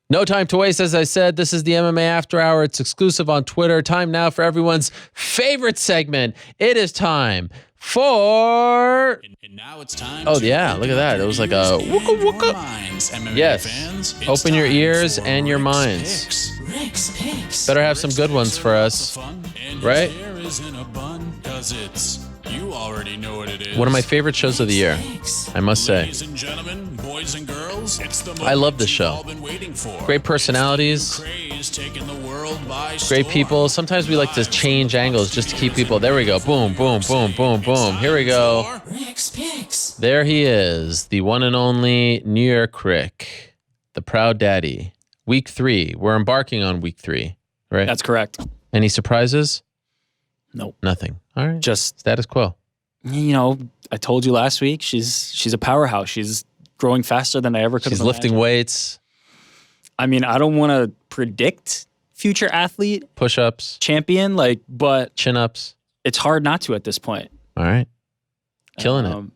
No time to waste, as I said. This is the MMA After Hour. It's exclusive on Twitter. Time now for everyone's favorite segment. It is time for... And now it's time look at that. It was like a wooka wooka. Yes. Fans, open your ears and your minds. Rick's Picks. Better have some good ones for us. Right? You already know what it is. One of my favorite shows of the year, I must say. Ladies and gentlemen, boys and girls, it's the I love this show. Great personalities, great people. Sometimes we like to change angles just to keep people. There we go. Boom, boom, boom, boom, boom. Here we go. Rick's Picks. There he is, the one and only New York Rick, the proud daddy. Week 3. We're embarking on week 3, right? That's correct. Any surprises? Nope. Nothing. All right. Just status quo. You know, I told you last week, she's a powerhouse. She's growing faster than I ever could have imagined. She's lifting weights. I mean, I don't want to predict future athlete. Push-ups. Champion, but... Chin-ups. It's hard not to at this point. All right. Killing it.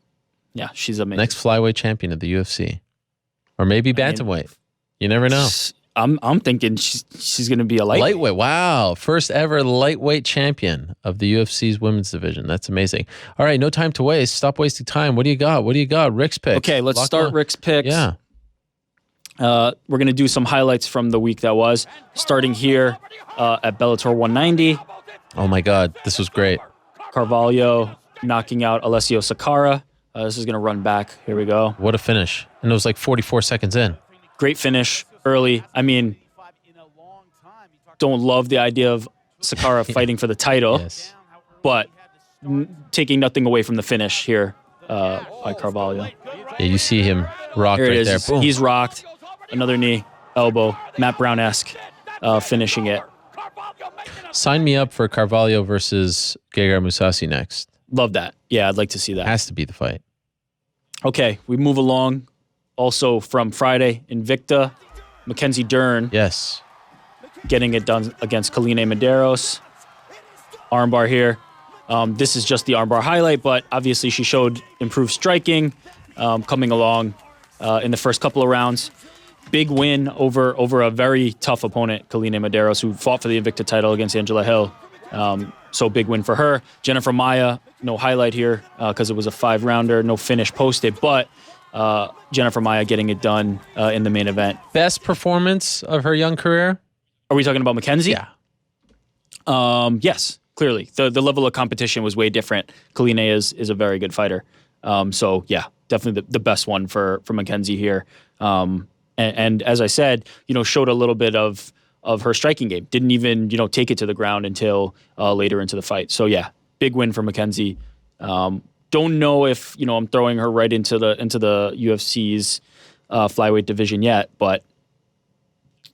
Yeah, she's amazing. Next flyweight champion of the UFC. Or maybe bantamweight. You never know. I'm thinking she's going to be a lightweight. Lightweight. Wow. First ever lightweight champion of the UFC's women's division. That's amazing. All right. No time to waste. Stop wasting time. What do you got? Rick's Picks. Okay, let's start Rick's Picks. Yeah. We're going to do some highlights from the week that was. Starting here at Bellator 190. Oh my God. This was great. Carvalho knocking out Alessio Sakara. This is going to run back. Here we go. What a finish. And it was like 44 seconds in. Great finish early. I mean, don't love the idea of Sakara fighting for the title, yes. But taking nothing away from the finish here by Carvalho. Yeah, you see him rocked right there. Boom. He's rocked. Another knee, elbow, Matt Brown-esque, finishing it. Sign me up for Carvalho versus Gegard Mousasi next. Love that. Yeah, I'd like to see that. Has to be the fight. Okay, we move along. Also from Friday, Invicta, Mackenzie Dern. Yes. Getting it done against Colleen Medeiros. Armbar here. This is just the armbar highlight, but obviously she showed improved striking coming along in the first couple of rounds. Big win over a very tough opponent, Colleen Medeiros, who fought for the Invicta title against Angela Hill. So big win for her. Jennifer Maia, no highlight here because it was a 5-rounder, no finish posted, but Jennifer Maia getting it done in the main event. Best performance of her young career? Are we talking about Mackenzie? Yeah. Yes, clearly. The level of competition was way different. Colleen is a very good fighter. So, yeah, definitely the best one for Mackenzie here. And as I said, showed a little bit of her striking game. Didn't even, take it to the ground until later into the fight. So, yeah, big win for Mackenzie. Don't know if I'm throwing her right into the UFC's flyweight division yet, but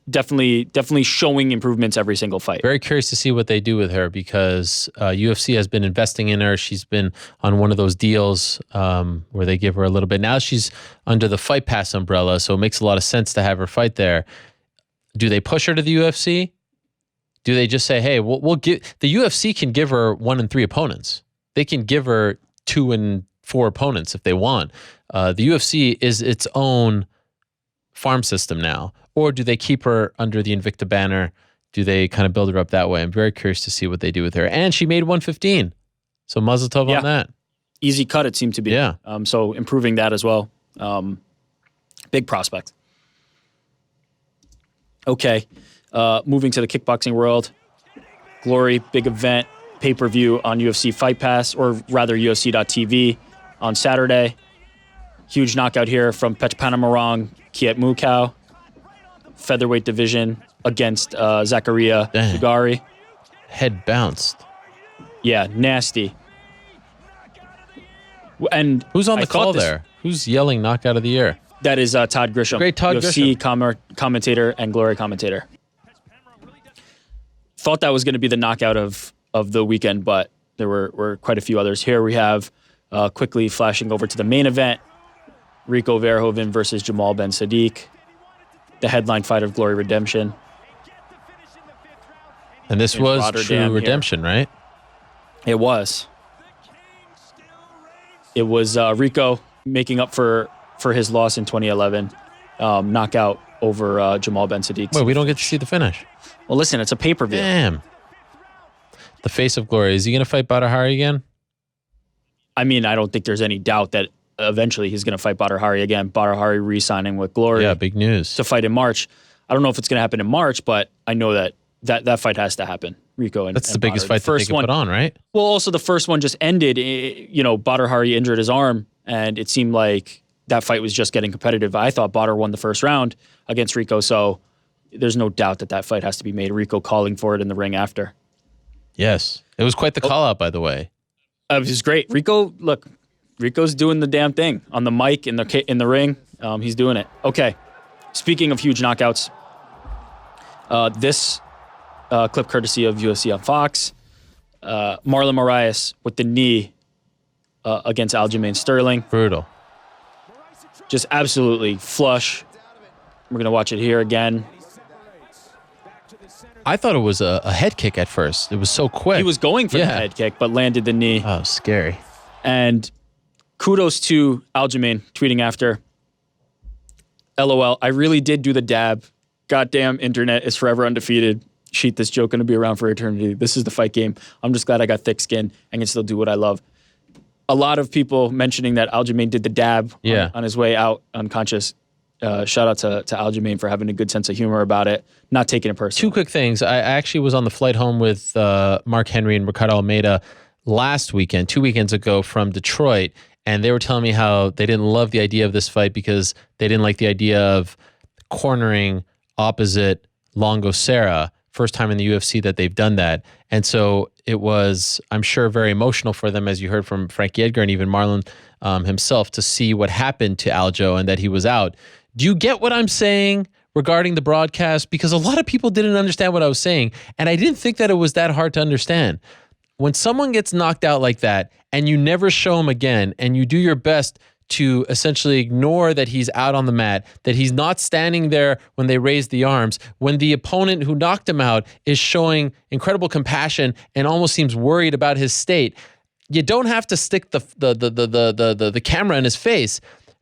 definitely showing improvements every single fight. Very curious to see what they do with her because UFC has been investing in her. She's been on one of those deals where they give her a little bit. Now she's under the Fight Pass umbrella, so it makes a lot of sense to have her fight there. Do they push her to the UFC? Do they just say, hey, we'll give the UFC can give her 1 and 3 opponents. They can give her 2 and 4 opponents if they want. The UFC is its own farm system now. Or do they keep her under the Invicta banner? Do they kind of build her up that way? I'm very curious to see what they do with her. And she made 115. So mazel tov on that. Easy cut, it seemed to be. Yeah. So improving that as well. Big prospect. Okay. Moving to the kickboxing world. Glory, big event. Pay-per-view on UFC Fight Pass, or rather UFC.tv on Saturday. Huge knockout here from Pechpanamarong Kiet Mukau. Featherweight division against Zakaria Ugari. Head bounced. Yeah, nasty. And who's on the call there? Who's yelling knockout of the year? That is Todd Grisham. Great Todd UFC Grisham. Commentator and Glory commentator. Thought that was going to be the knockout of the weekend, but there were quite a few others. Here we have, quickly flashing over to the main event, Rico Verhoeven versus Jamal Ben Sadiq, the headline fight of Glory Redemption. And this was Rotterdam true redemption, here. Right? It was. It was Rico making up for his loss in 2011, knockout over Jamal Ben Sadiq. Wait, we don't get to see the finish. Well, listen, it's a pay-per-view. Damn. The face of glory. Is he going to fight Badr Hari again? I mean, I don't think there's any doubt that eventually he's going to fight Badr Hari again. Badr Hari re-signing with Glory. Yeah, big news. To fight in March. I don't know if it's going to happen in March, but I know that fight has to happen. Rico and That's the and biggest Badr. fight that they can put on, right? Well, also the first one just ended. Badr Hari injured his arm, and it seemed like that fight was just getting competitive. I thought Badr won the first round against Rico, so there's no doubt that fight has to be made. Rico calling for it in the ring after. Yes. It was quite the call-out, by the way. It was great. Rico's doing the damn thing on the mic, in the ring. He's doing it. Okay. Speaking of huge knockouts, this clip courtesy of UFC on Fox. Marlon Moraes with the knee against Aljamain Sterling. Brutal. Just absolutely flush. We're going to watch it here again. I thought it was a head kick at first. It was so quick. He was going for the head kick, but landed the knee. Oh, scary. And kudos to Aljamain tweeting after, LOL, I really did do the dab. Goddamn internet is forever undefeated. Sheet, this joke going to be around for eternity. This is the fight game. I'm just glad I got thick skin and can still do what I love. A lot of people mentioning that Aljamain did the dab on his way out unconscious. Shout out to Aljamain for having a good sense of humor about it, not taking it personally. Two quick things. I actually was on the flight home with Mark Henry and Ricardo Almeida last weekend, 2 weekends ago from Detroit, and they were telling me how they didn't love the idea of this fight because they didn't like the idea of cornering opposite Longo Serra. First time in the UFC that they've done that. And so it was, I'm sure, very emotional for them, as you heard from Frankie Edgar and even Marlon himself, to see what happened to Aljo and that he was out. Do you get what I'm saying regarding the broadcast? Because a lot of people didn't understand what I was saying, and I didn't think that it was that hard to understand. When someone gets knocked out like that and you never show him again and you do your best to essentially ignore that he's out on the mat, that he's not standing there when they raise the arms, when the opponent who knocked him out is showing incredible compassion and almost seems worried about his state, you don't have to stick the camera in his face.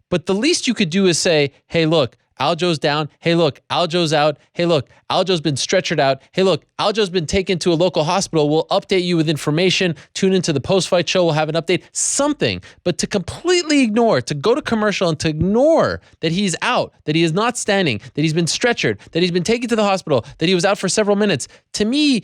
But the least you could do is say, hey, look, Aljo's down. Hey, look, Aljo's out. Hey, look, Aljo's been stretchered out. Hey, look, Aljo's been taken to a local hospital. We'll update you with information. Tune into the post-fight show. We'll have an update. Something. But to completely ignore, to go to commercial and to ignore that he's out, that he is not standing, that he's been stretchered, that he's been taken to the hospital, that he was out for several minutes, to me,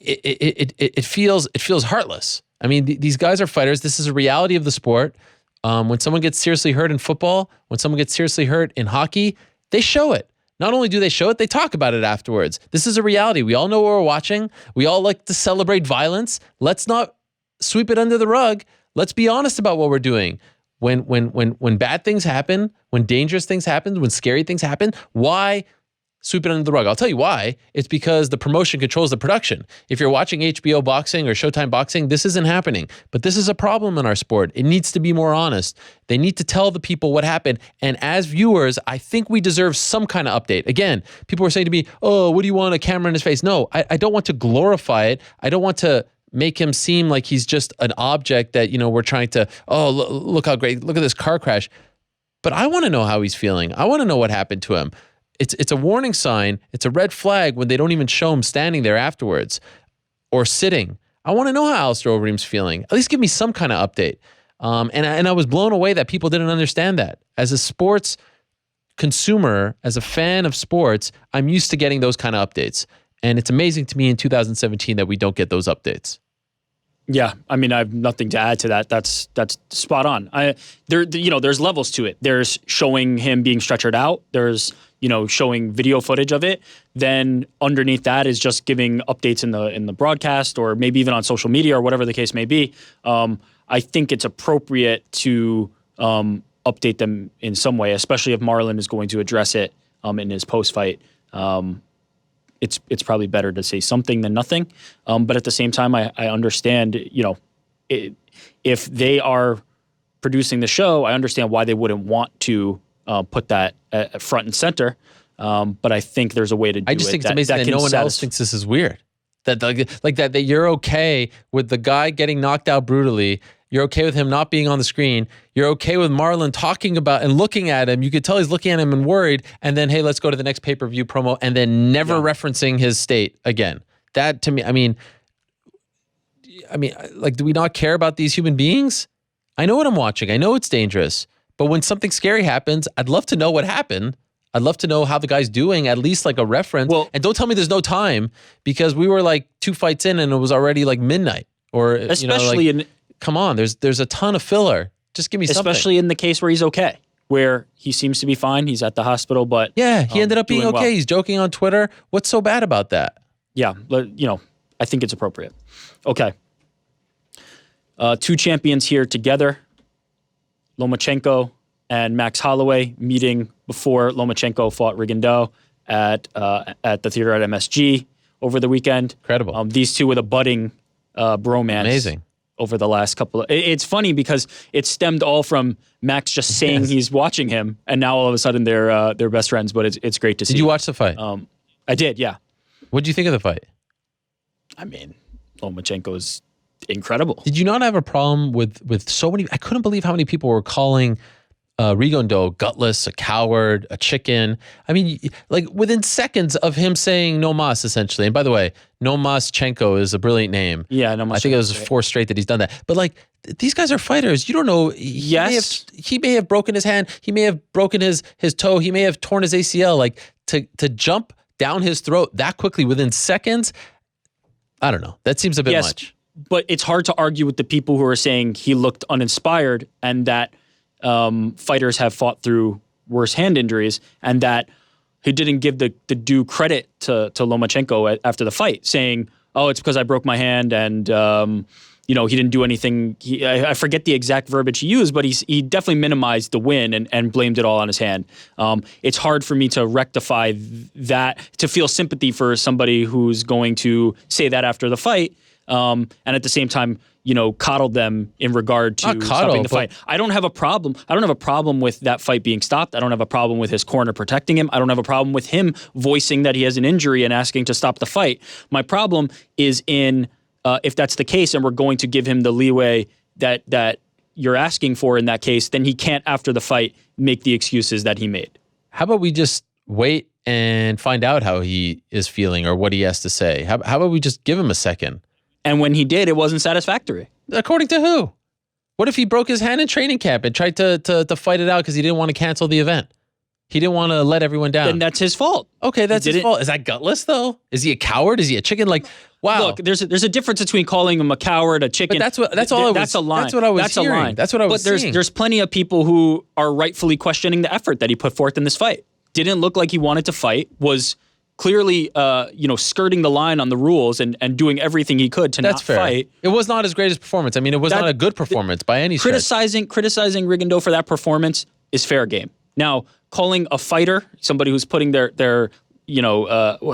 it feels heartless. I mean, these guys are fighters. This is a reality of the sport. When someone gets seriously hurt in football, when someone gets seriously hurt in hockey, they show it. Not only do they show it, they talk about it afterwards. This is a reality. We all know what we're watching. We all like to celebrate violence. Let's not sweep it under the rug. Let's be honest about what we're doing. When bad things happen, when dangerous things happen, when scary things happen, why sweep it under the rug? I'll tell you why. It's because the promotion controls the production. If you're watching HBO boxing or Showtime boxing, this isn't happening. But this is a problem in our sport. It needs to be more honest. They need to tell the people what happened. And as viewers, I think we deserve some kind of update. Again, people were saying to me, oh, what do you want, a camera in his face? No, I don't want to glorify it. I don't want to make him seem like he's just an object that, we're trying to, oh, look how great, look at this car crash. But I want to know how he's feeling. I want to know what happened to him. It's a warning sign. It's a red flag when they don't even show him standing there afterwards or sitting. I want to know how Alistair Overeem's feeling. At least give me some kind of update. And I was blown away that people didn't understand that. As a sports consumer, as a fan of sports, I'm used to getting those kind of updates. And it's amazing to me in 2017 that we don't get those updates. Yeah, I mean, I have nothing to add to that. That's spot on. There's levels to it. There's showing him being stretchered out. There's showing video footage of it. Then underneath that is just giving updates in the broadcast or maybe even on social media or whatever the case may be. I think it's appropriate to update them in some way, especially if Marlon is going to address it in his post-fight. It's probably better to say something than nothing. But at the same time, I understand, if they are producing the show, I understand why they wouldn't want to put that at front and center. But I think there's a way to do it. I just think it's amazing that no one else thinks this is weird. That you're okay with the guy getting knocked out brutally You're okay with him not being on the screen. You're okay with Marlon talking about and looking at him. You could tell he's looking at him and worried. And then, hey, let's go to the next pay-per-view promo, and then never referencing his state again. That to me, I mean, like, do we not care about these human beings? I know what I'm watching. I know it's dangerous. But when something scary happens, I'd love to know what happened. I'd love to know how the guy's doing, at least like a reference. Well, and don't tell me there's no time, because we were like 2 fights in and it was already like midnight. Or especially come on, there's a ton of filler. Just give me something. Especially in the case where he's okay, where he seems to be fine. He's at the hospital, but yeah, he ended up being okay. well. He's joking on Twitter. What's so bad about that? Yeah, I think it's appropriate. Okay. 2 champions here together. Lomachenko and Max Holloway meeting before Lomachenko fought Rigondeaux at the theater at MSG over the weekend. Incredible. These two with a budding bromance. Amazing. Over the last couple of... It's funny because it stemmed all from Max just saying he's watching him, and now all of a sudden they're best friends, but it's great to see. Did you watch the fight? I did, yeah. What did you think of the fight? I mean, Lomachenko's incredible. Did you not have a problem with so many... I couldn't believe how many people were calling Rigondeaux gutless, a coward, a chicken. I mean, like within seconds of him saying no mas, essentially. And by the way, no mas Chenko is a brilliant name. Yeah, no mas. I think it was 4 straight that he's done that. But like, these guys are fighters. You don't know. He may have broken his hand. He may have broken his toe. He may have torn his ACL. Like to jump down his throat that quickly within seconds, I don't know. That seems a bit much. But it's hard to argue with the people who are saying he looked uninspired and that fighters have fought through worse hand injuries, and that he didn't give the due credit to Lomachenko after the fight, saying, "Oh, it's because I broke my hand and he didn't do anything." I forget the exact verbiage he used, but he definitely minimized the win and blamed it all on his hand. It's hard for me to rectify that, to feel sympathy for somebody who's going to say that after the fight, and at the same time, coddled them in regard to stopping the fight. I don't have a problem. I don't have a problem with that fight being stopped. I don't have a problem with his corner protecting him. I don't have a problem with him voicing that he has an injury and asking to stop the fight. My problem is in if that's the case and we're going to give him the leeway that you're asking for in that case, then he can't, after the fight, make the excuses that he made. How about we just wait and find out how he is feeling or what he has to say? How about we just give him a second? And when he did, it wasn't satisfactory. According to who? What if he broke his hand in training camp and tried to fight it out because he didn't want to cancel the event? He didn't want to let everyone down. Then that's his fault. Okay, that's his fault. Is that gutless, though? Is he a coward? Is he a chicken? Like, wow. Look, there's a difference between calling him a coward, a chicken. But that's all I was. That's a line. That's what I was hearing. A line. That's what I was seeing. But there's plenty of people who are rightfully questioning the effort that he put forth in this fight. Didn't look like he wanted to fight. Was clearly, skirting the line on the rules and doing everything he could to not fight. It was not his greatest performance. I mean, it was not a good performance by any stretch. Criticizing Rigondeaux for that performance is fair game. Now, calling a fighter, somebody who's putting their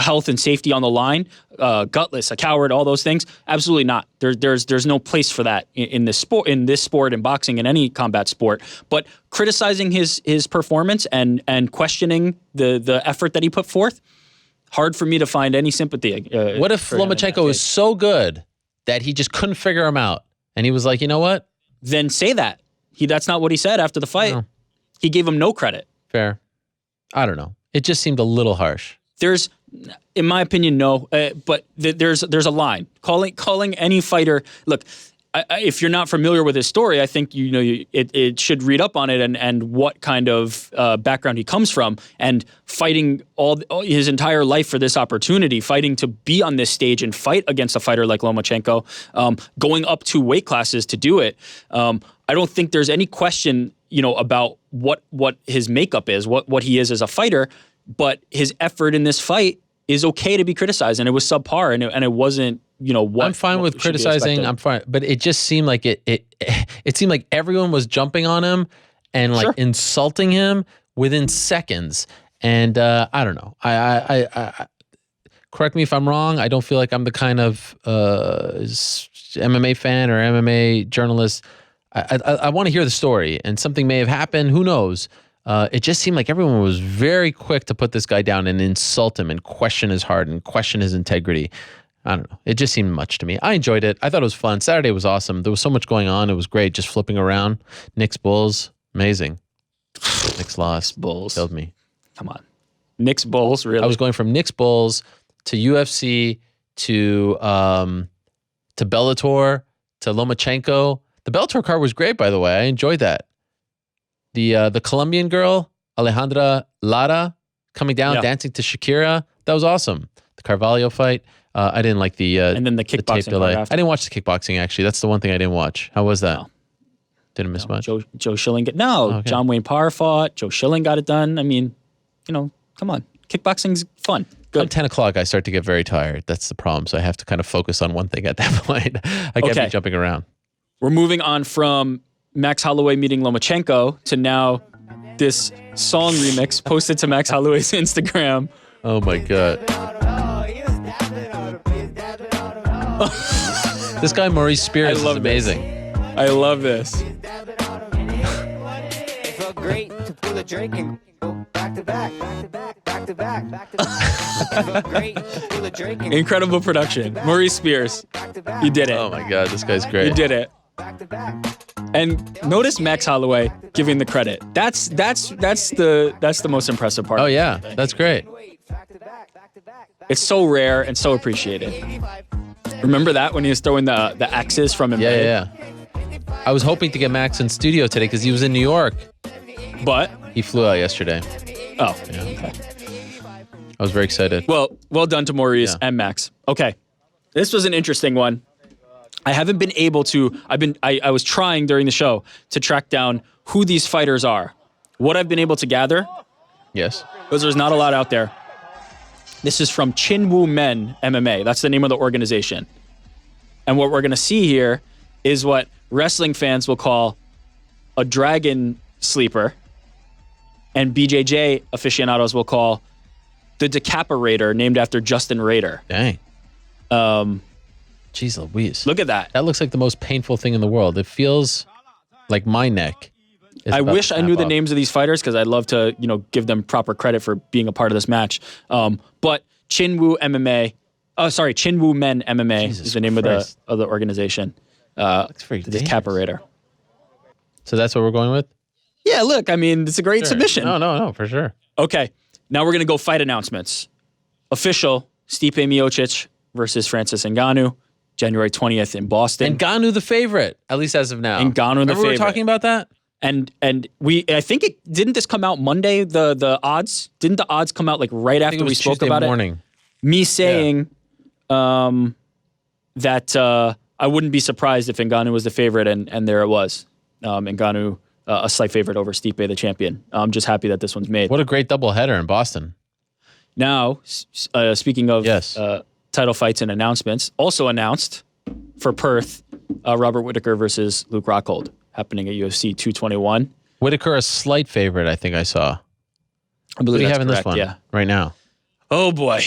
health and safety on the line, gutless, a coward, all those things, absolutely not. There's no place for that in this sport, in boxing, in any combat sport. But criticizing his performance and questioning the effort that he put forth, hard for me to find any sympathy. What if Lomachenko is so good that he just couldn't figure him out? And he was like, you know what? Then say that. That's not what he said after the fight. No. He gave him no credit. Fair. I don't know. It just seemed a little harsh. There's, in my opinion, no. But there's a line. Calling any fighter. Look, if you're not familiar with his story, I think it should read up on it and what kind of background he comes from, and fighting all his entire life for this opportunity, fighting to be on this stage and fight against a fighter like Lomachenko, going up 2 weight classes to do it. I don't think there's any question, about what his makeup is, what he is as a fighter, but his effort in this fight is okay to be criticized, and it was subpar, and it wasn't. What I'm fine with criticizing. I'm fine, but it just seemed like it seemed like everyone was jumping on him and insulting him within seconds. And I don't know. I correct me if I'm wrong. I don't feel like I'm the kind of MMA fan or MMA journalist. I want to hear the story, and something may have happened. Who knows? It just seemed like everyone was very quick to put this guy down and insult him and question his heart and question his integrity. I don't know. It just seemed much to me. I enjoyed it. I thought it was fun. Saturday was awesome. There was so much going on. It was great. Just flipping around. Knicks Bulls, amazing. Knicks lost. Bulls. Killed me. Come on. Knicks Bulls, really? I was going from Knicks Bulls to UFC to Bellator to Lomachenko. The Bellator card was great, by the way. I enjoyed that. The Colombian girl, Alejandra Lara, coming down, dancing to Shakira. That was awesome. The Carvalho fight. I didn't like the and then the kickboxing tape delay. card after. I didn't watch the kickboxing, actually. That's the one thing I didn't watch. How was that? No. Didn't miss much? Joe Schilling. Okay. John Wayne Parr fought. Joe Schilling got it done. I mean, come on. Kickboxing's fun. Good. At 10 o'clock, I start to get very tired. That's the problem. So I have to kind of focus on one thing at that point. I can't be jumping around. We're moving on from Max Holloway meeting Lomachenko to now this song remix posted to Max Holloway's Instagram. Oh my God. This guy, Maurice Spears, is amazing. I love this. Great to pull a drink and go back to back, back to back. Incredible production. Maurice Spears. You did it. Oh my God, this guy's great. You did it. And notice Max Holloway giving the credit. That's the most impressive part. Oh yeah, that's great. It's so rare and so appreciated. Remember that when he was throwing the X's from him? Yeah. I was hoping to get Max in studio today because he was in New York. But he flew out yesterday. Oh. Yeah. Okay. I was very excited. Well done to Maurice and Max. Okay. This was an interesting one. I haven't been able to, I was trying during the show to track down who these fighters are. What I've been able to gather, yes, because there's not a lot out there. This is from Chinwoo Men MMA. That's the name of the organization. And what we're going to see here is what wrestling fans will call a dragon sleeper, and BJJ aficionados will call the Decaparator, named after Justin Rader. Dang. Jeez Louise. Look at that. That looks like the most painful thing in the world. It feels like my neck. I wish I knew the names of these fighters because I'd love to, give them proper credit for being a part of this match. But Chinwoo MMA, Chinwoo Men MMA is the name of the organization. Looks very the Decaparator. So that's what we're going with? Yeah, look, it's a great submission. No, for sure. Okay, now we're going to go fight announcements. Official, Stipe Miocic versus Francis Ngannou, January 20th in Boston. Ngannou the favorite, at least as of now. Ngannou the favorite. Remember we were talking about that? And I think didn't this come out Monday, the odds? Didn't the odds come out like right after we spoke Tuesday about morning. it? Me saying that I wouldn't be surprised if Ngannou was the favorite, and there it was. Ngannou, a slight favorite over Stipe, the champion. I'm just happy that this one's made. What a great doubleheader in Boston. Now, speaking of title fights and announcements, also announced for Perth, Robert Whittaker versus Luke Rockhold, happening at UFC 221. Whittaker, a slight favorite, I think I saw. I believe what do you that's have in correct, this one right now? Oh, boy.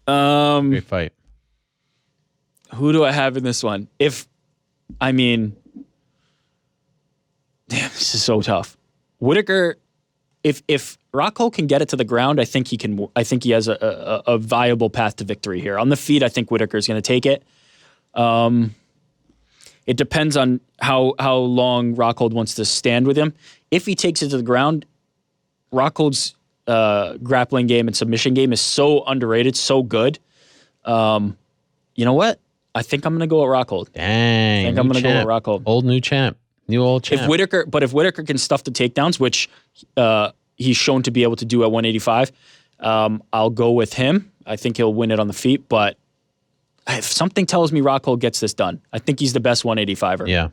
Great fight. Who do I have in this one? Damn, this is so tough. Whittaker, if Rockhold can get it to the ground, I think he can. I think he has a viable path to victory here. On the feet, I think Whittaker's going to take it. It depends on how long Rockhold wants to stand with him. If he takes it to the ground, Rockhold's grappling game and submission game is so underrated, so good. You know what? I think I'm going to go with Rockhold. Dang. I think I'm going to go with Rockhold. Old new champ. New old champ. If Whittaker can stuff the takedowns, which he's shown to be able to do at 185, I'll go with him. I think he'll win it on the feet, but if something tells me Rockhold gets this done, I think he's the best 185er. Yeah.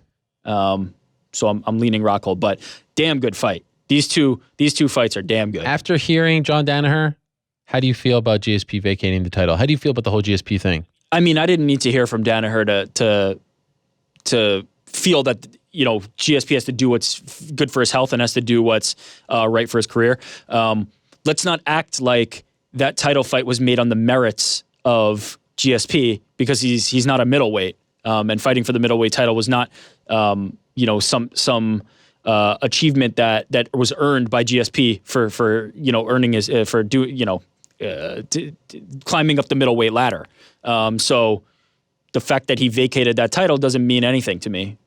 So I'm leaning Rockhold, but damn good fight. These two fights are damn good. After hearing John Danaher, how do you feel about GSP vacating the title? How do you feel about the whole GSP thing? I didn't need to hear from Danaher to feel that GSP has to do what's good for his health and has to do what's right for his career. Let's not act like that title fight was made on the merits of GSP because he's not a middleweight, and fighting for the middleweight title was not some achievement that was earned by GSP for earning his climbing up the middleweight ladder. So the fact that he vacated that title doesn't mean anything to me.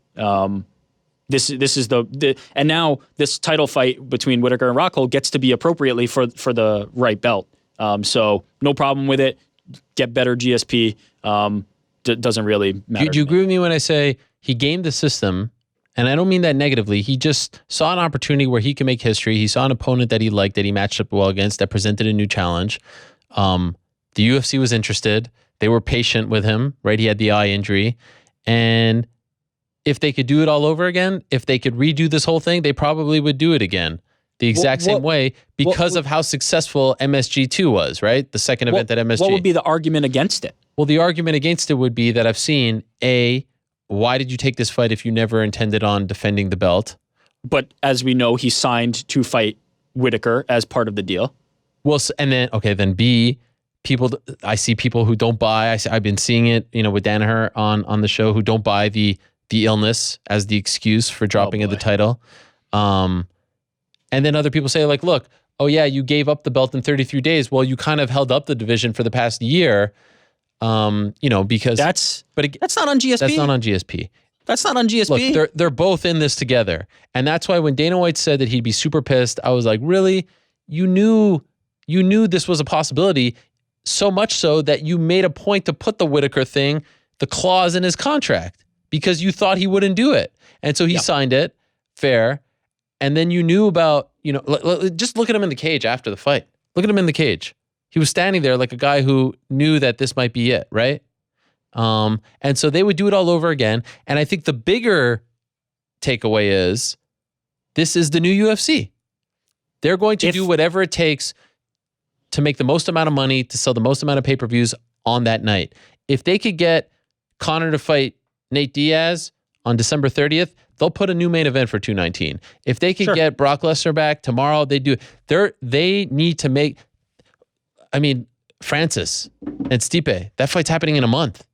This is and now this title fight between Whitaker and Rockhold gets to be appropriately for the right belt. So no problem with it. Get better GSP. Doesn't really matter. Do you agree with me when I say he gamed the system? And I don't mean that negatively. He just saw an opportunity where he can make history. He saw an opponent that he liked, that he matched up well against, that presented a new challenge. The UFC was interested. They were patient with him, right? He had the eye injury. And if they could do it all over again, if they could redo this whole thing, they probably would do it again the exact same way because of how successful MSG2 was, right? The second event at MSG. What would be the argument against it? Well, the argument against it would be that I've seen, why did you take this fight if you never intended on defending the belt? But as we know, he signed to fight Whitaker as part of the deal. Well, and then B, I see people who don't buy, I've been seeing it, with Danaher on the show, who don't buy the illness as the excuse for dropping of the title. And then other people say, like, look, you gave up the belt in 33 days. Well, you kind of held up the division for the past year, because that's not on GSP. That's not on GSP. That's not on GSP. Look, they're both in this together. And that's why when Dana White said that he'd be super pissed, I was like, really? You knew this was a possibility, so much so that you made a point to put the Whitaker thing, the clause in his contract, because you thought he wouldn't do it. And so he signed it, fair. And then you knew about, just look at him in the cage after the fight. Look at him in the cage. He was standing there like a guy who knew that this might be it, right? And so they would do it all over again. And I think the bigger takeaway is this is the new UFC. They're going to do whatever it takes to make the most amount of money, to sell the most amount of pay-per-views on that night. If they could get Conor to fight Nate Diaz on December 30th, they'll put a new main event for 219. If they could get Brock Lesnar back tomorrow, they do. They need to make, Francis and Stipe, that fight's happening in a month.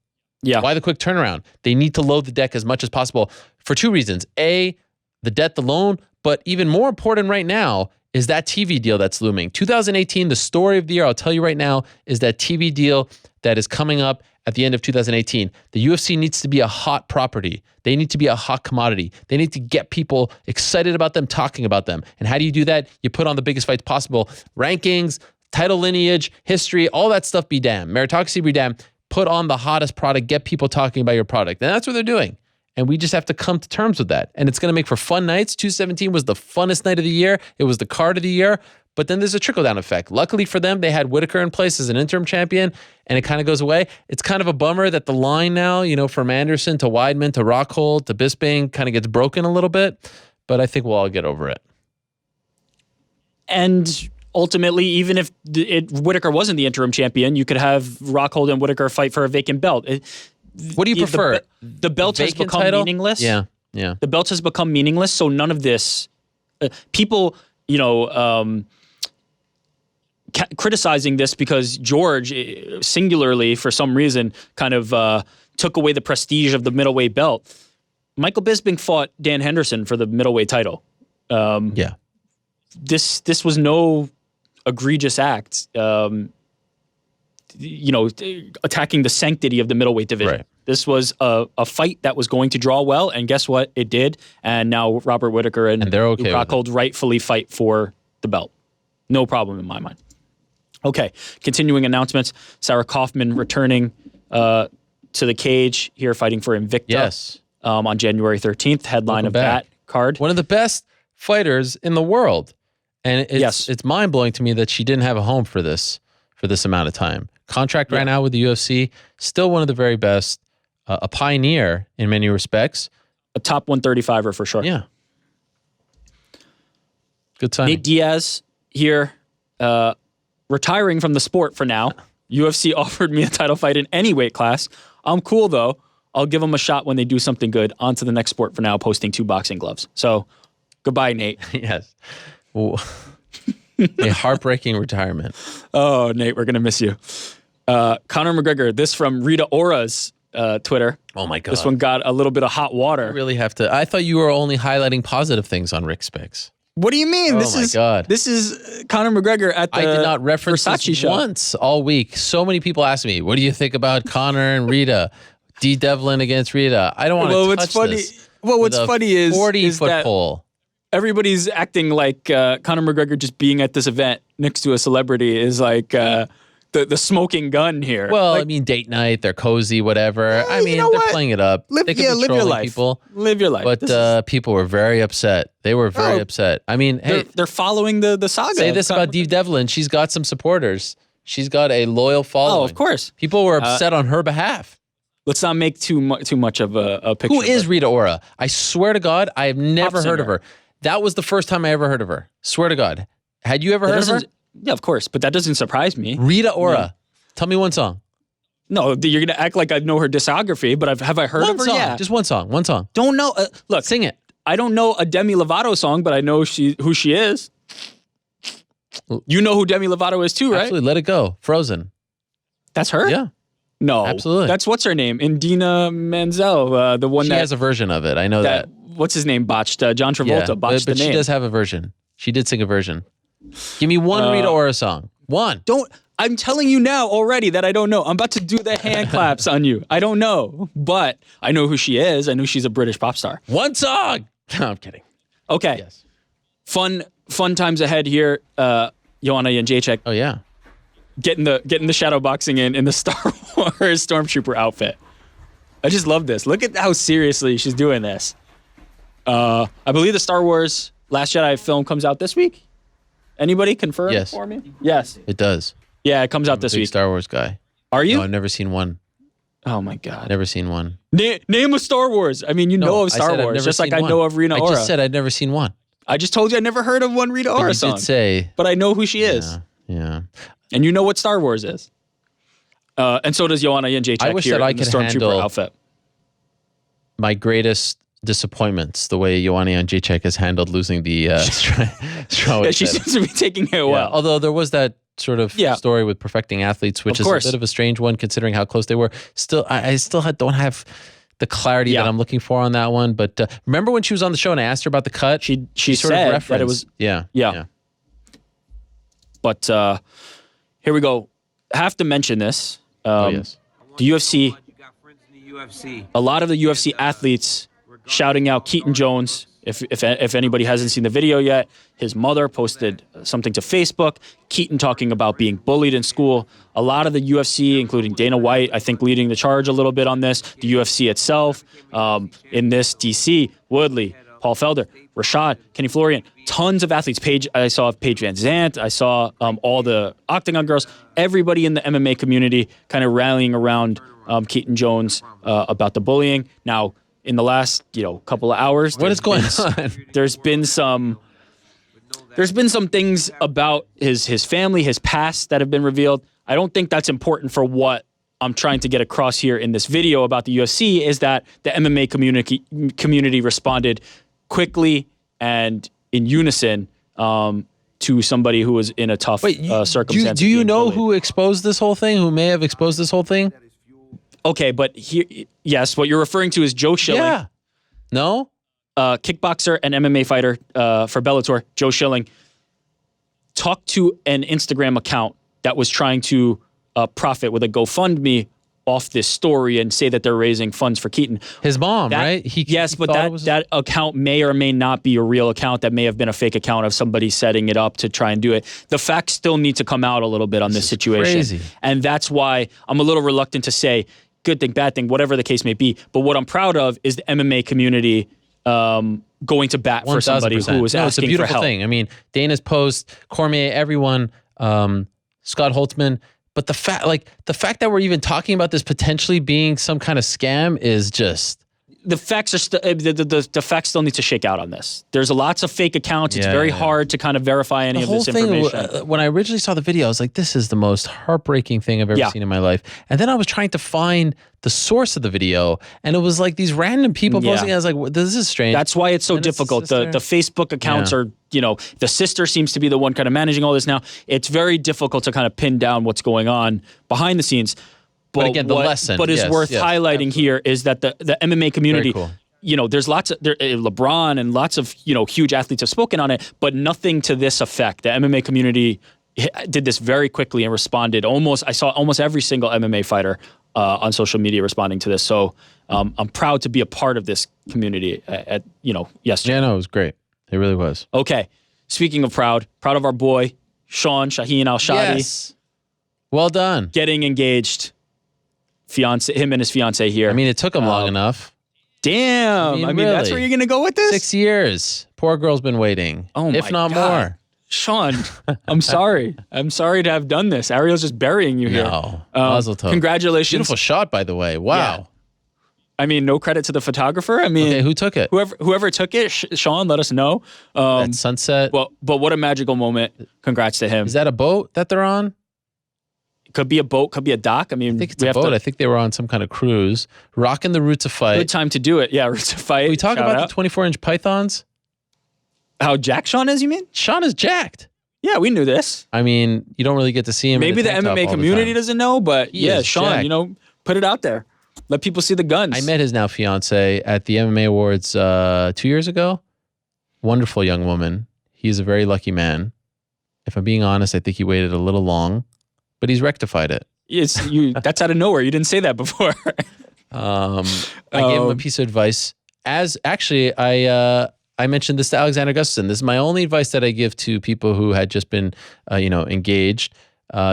Yeah. Why the quick turnaround? They need to load the deck as much as possible for two reasons. A, the debt, the loan, but even more important right now is that TV deal that's looming. 2018, the story of the year, I'll tell you right now, is that TV deal that is coming up at the end of 2018. The UFC needs to be a hot property. They need to be a hot commodity. They need to get people excited about them, talking about them. And how do you do that? You put on the biggest fights possible. Rankings, title lineage, history, all that stuff be damned. Meritocracy be damned. Put on the hottest product, get people talking about your product. And that's what they're doing. And we just have to come to terms with that. And it's going to make for fun nights. 217 was the funnest night of the year. It was the card of the year. But then there's a trickle-down effect. Luckily for them, they had Whitaker in place as an interim champion, and it kind of goes away. It's kind of a bummer that the line now, from Anderson to Weidman to Rockhold to Bisping kind of gets broken a little bit. But I think we'll all get over it. And ultimately, even if Whitaker wasn't the interim champion, you could have Rockhold and Whitaker fight for a vacant belt. What do you prefer? The belt has become meaningless. Yeah. The belt has become meaningless, so none of this... people, criticizing this because George, singularly, for some reason, kind of took away the prestige of the middleweight belt. Michael Bisping fought Dan Henderson for the middleweight title. This was no egregious act, attacking the sanctity of the middleweight division. Right. This was a fight that was going to draw well, and guess what? It did. And now Robert Whitaker and they're okay Rockhold rightfully fight for the belt. No problem in my mind. Okay, continuing announcements. Sarah Kaufman returning to the cage here, fighting for Invicta. Yes. On January 13th, headline of that card. One of the best fighters in the world. And it's mind-blowing to me that she didn't have a home for this amount of time. Contract right now with the UFC, still one of the very best, a pioneer in many respects. A top 135er for sure. Yeah. Good signing. Nate Diaz here, retiring from the sport for now. UFC offered me a title fight in any weight class. I'm cool though. I'll give them a shot when they do something good. On to the next sport for now, posting 2 boxing gloves. So, goodbye, Nate. Yes. A heartbreaking retirement. Oh, Nate, we're going to miss you. Conor McGregor, this from Rita Ora's Twitter. Oh my God. This one got a little bit of hot water. I really have to. I thought you were only highlighting positive things on Rick's picks. What do you mean? Oh this my is God. This is Conor McGregor at the I did not reference Versace this show. once all week. So many people ask me, "What do you think about Conor and Rita? D. Devlin against Rita?" I don't want to touch this. What's with a funny is 40-foot that pole. everybody's acting like Conor McGregor just being at this event next to a celebrity is like the smoking gun here. Well, Like, I mean, date night, they're cozy, whatever. I mean, know they're what? playing it up. live They could be your trolling life. people. Live your life. But This is- people were very upset. They were very upset. I mean, hey, they're following the saga. say of this Conor about Dee Devlin. She's got some supporters. She's got a loyal following. Oh, of course. People were upset on her behalf. Let's not make too much of a picture. Who is but Rita Ora? I swear to God, I have never Pop heard of singer. her. That was the first time I ever heard of her. Swear to God. Had you ever that heard of her? doesn't- Yeah, of course, but that doesn't surprise me. Rita Ora. Tell me one song. No, you're gonna act like I know her discography, but have I heard One of her? song. Yeah, Just one song. One song. don't know. Look, Sing it. I don't know a Demi Lovato song, but I know who she is. You know who Demi Lovato is too, right? Absolutely. Let it go. Frozen. That's her. Yeah. No, Absolutely. That's what's her name, Indina Menzel, the one She that has a version of it. I know that. what's his name botched. John Travolta Yeah. botched But the she name. does have a version. She did sing a version. Give me one Rita Ora song. One. I'm telling you now already that I don't know. I'm about to do the hand claps on you. I don't know, but I know who she is. I know she's a British pop star. One song. No, I'm kidding. Okay. Yes. Fun times ahead here. Joanna and Jacek Oh, yeah. getting the shadow boxing in the Star Wars Stormtrooper outfit. I just love this. Look at how seriously she's doing this. I believe the Star Wars Last Jedi film comes out this week. Anybody confirm Yes. for me? Yes. It does. Yeah, it comes out this Big week. Star Wars guy. Are you? No, I've never seen one. Oh my God. Never seen one. Name a Star Wars. I mean, you know of I Star said I've Wars, never just like seen I one. know of Rita I Ora. just said I'd never seen one. I just told you I never heard of one Rita But Ora you song. did say. But I know who she is. Yeah. And you know what Star Wars is. And so does Joanna and Jacek I wish here that I in the could Stormtrooper handle- outfit. My greatest disappointments, the way Ioana Jacek has handled losing the strawweight Yeah, she title. seems to be taking it well. Although there was that sort of Yeah. story with perfecting athletes, which Of is course. a bit of a strange one considering how close they were. Still, I still don't have the clarity Yeah. that I'm looking for on that one. But remember when she was on the show and I asked her about the cut? She sort said of that referenced. it was. Yeah. But here we go. Have to mention this. Yes. The UFC. A lot of the UFC athletes shouting out Keaton Jones. If anybody hasn't seen the video yet, his mother posted something to Facebook. Keaton talking about being bullied in school. A lot of the UFC, including Dana White, I think leading the charge a little bit on this. The UFC itself, in this, DC, Woodley, Paul Felder, Rashad, Kenny Florian, tons of athletes. I saw Paige Van Zandt. I saw all the Octagon girls. Everybody in the MMA community kind of rallying around Keaton Jones about the bullying. Now, in the last couple of hours, What is going on? there's been some things about his family, his past that have been revealed. I don't think that's important for what I'm trying to get across here in this video about the UFC is that the MMA community responded quickly and in unison to somebody who was in a tough circumstance. Do you being know bullied. who exposed this whole thing? Who may have exposed this whole thing? Okay, but here, yes, what you're referring to is Joe Schilling. Yeah. No? Kickboxer and MMA fighter for Bellator, Joe Schilling, talked to an Instagram account that was trying to profit with a GoFundMe off this story and say that they're raising funds for Keaton. His mom, That- right? Yes, but thought it was- that account may or may not be a real account. That may have been a fake account of somebody setting it up to try and do it. The facts still need to come out a little bit on this situation. crazy. And that's why I'm a little reluctant to say good thing, bad thing, whatever the case may be. But what I'm proud of is the MMA community going to bat for somebody 1000%. who was No, it's a asking for beautiful help. thing. I mean, Dana's post, Cormier, everyone, Scott Holtzman. But the fact that we're even talking about this potentially being some kind of scam is just The facts are the facts still need to shake out on this. There's lots of fake accounts. It's very hard to kind of verify any the of whole this thing. information. When I originally saw the video, I was like, "This is the most heartbreaking thing I've ever Yeah. seen in my life." And then I was trying to find the source of the video, and it was like these random people Yeah. posting. I was like, "This is strange." That's why it's so And it's the difficult. The sister. Facebook accounts Yeah. are, the sister seems to be the one kind of managing all this now. It's very difficult to kind of pin down what's going on behind the scenes. But again, the lesson, But is yes, worth yes, highlighting here is that the MMA community, Very cool. there's LeBron and lots of, huge athletes have spoken on it, but nothing to this effect. The MMA community did this very quickly and responded. I saw almost every single MMA fighter on social media responding to this. So I'm proud to be a part of this community yesterday. Yeah, no, it was great. It really was. Okay. Speaking of proud of our boy, Shaheen Al-Shadi. Yes. Well done. Getting engaged. Him and his fiance here. I mean, it took him long enough. Damn. I mean, that's really. where you're going to go with this? 6 years. Poor girl's been waiting. Oh my if not God. more. Sean, I'm sorry. I'm sorry to have done this. Ariel's just burying you here. No. Mazel tov. Congratulations. Beautiful shot, by the way. Wow. Yeah. I mean, no credit to the photographer. I mean, Okay, who took it? whoever took it, Sean, let us know. That sunset. But what a magical moment. Congrats to him. Is that a boat that they're on? Could be a boat, could be a dock. I mean, I think it's a boat. I think they were on some kind of cruise. Rocking the Route to Fight. good time to do it. Yeah, to fight. We talk Shout about out. the 24-inch pythons. How jacked Sean is, you mean? Sean is jacked. Yeah, we knew this. I mean, you don't really get to see him. Maybe in the a tank top MMA all the community time. doesn't know, but He yeah, is Sean, jacked. put it out there. Let people see the guns. I met his now fiance at the MMA Awards 2 years ago. Wonderful young woman. He's a very lucky man. If I'm being honest, I think he waited a little long, but he's rectified it. That's out of nowhere. You didn't say that before. I gave him a piece of advice. I mentioned this to Alexander Gustafsson. This is my only advice that I give to people who had just been, engaged.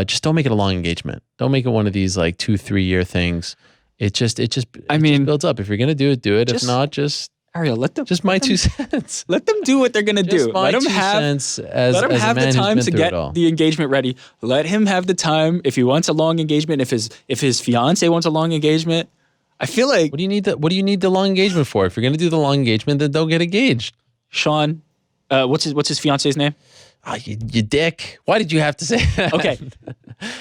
Just don't make it a long engagement. Don't make it one of these like 2-3 year things. It just builds up. If you're gonna do it, do it. If not, just Ariel, let them. just my 2 cents. Let them do what they're gonna Just do. my Let them 2 have. cents as Let him a have man the who's time been to through it get all. the engagement ready. Let him have the time. If he wants a long engagement, if his fiance wants a long engagement, I feel like What do you need the long engagement for? If you're gonna do the long engagement, then don't get engaged. Sean, what's his fiance's name? Oh, you dick. Why did you have to say that? Okay.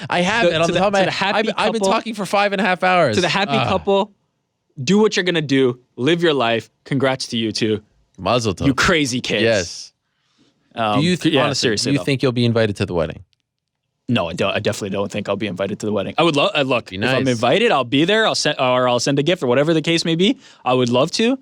I haven't. On to the the- top of my to the head. happy I've been couple- talking for 5.5 hours. To the happy couple, do what you're gonna do. Live your life. Congrats to you two. Mazel tov. You crazy kids. Yes. Do you honestly, seriously? do you though. think you'll be invited to the wedding? No, I don't. I definitely don't think I'll be invited to the wedding. I would love. Look, if I'm nice. invited, I'll be there. I'll send a gift or whatever the case may be. I would love to.